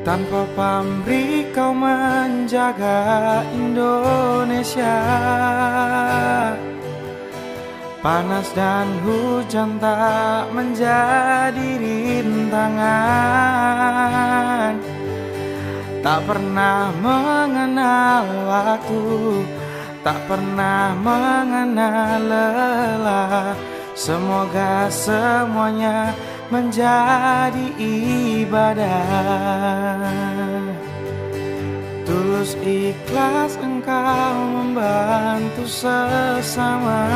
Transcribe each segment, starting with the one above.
Tanpa pamrih kau menjaga Indonesia. Panas dan hujan tak menjadi rintangan. Tak pernah mengenal waktu, tak pernah mengenal lelah. Semoga semuanya menjadi ibadah. Tulus ikhlas engkau membantu sesama,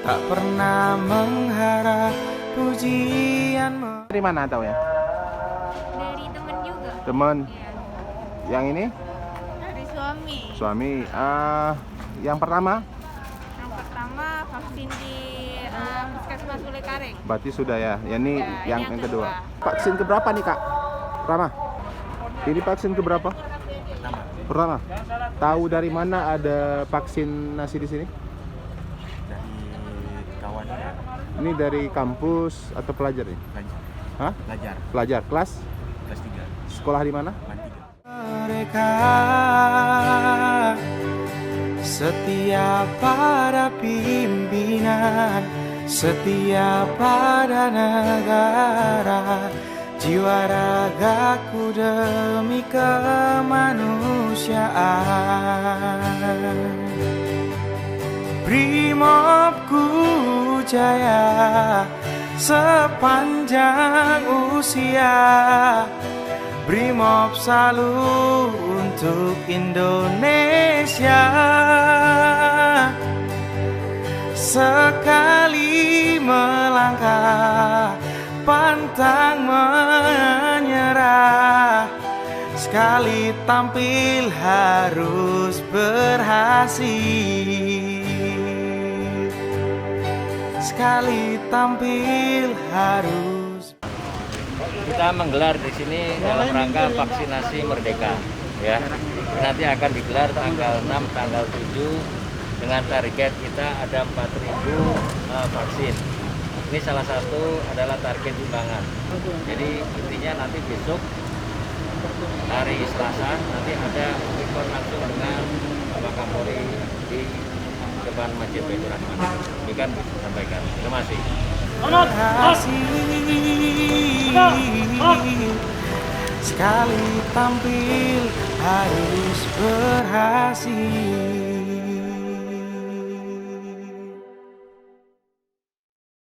tak pernah mengharap pujianmu. Dari mana tahu ya? Dari temen juga. Temen. Iya. Yang ini? Dari suami. Suami. Yang pertama? Yang pertama vaksin di Puskesmas Ulekareng. Berarti sudah ya. Ini Ya, yang kedua. Vaksin keberapa nih Kak? Pertama. Ini vaksin keberapa? Pertama. Tahu dari mana ada vaksinasi di sini? Dari kawannya. Ini dari kampus atau pelajar nih? Belajar. Hah? Belajar. Pelajar. Kelas? Kelas 3. Sekolah di mana? Man 3. Mereka setia pada pimpinan, setia pada negara. Jiwa ragaku demi kemanusiaan. Brimobku jaya sepanjang usia. Brimob selalu untuk Indonesia. Sekali melangkah pantang menyerah, sekali tampil harus berhasil, sekali tampil harus. Kita menggelar di sini dalam rangka vaksinasi merdeka, ya. Nanti akan digelar tanggal 6, tanggal 7 dengan target kita ada 4.000 vaksin. Ini salah satu adalah target timbangan. Jadi intinya nanti besok hari Selasa nanti ada rekor langsung dengan Bapak Kapolri di depan Masjid Baitur Rahman. Demikian bisa sampaikan. Terima kasih. Sekali tampil harus berhasil.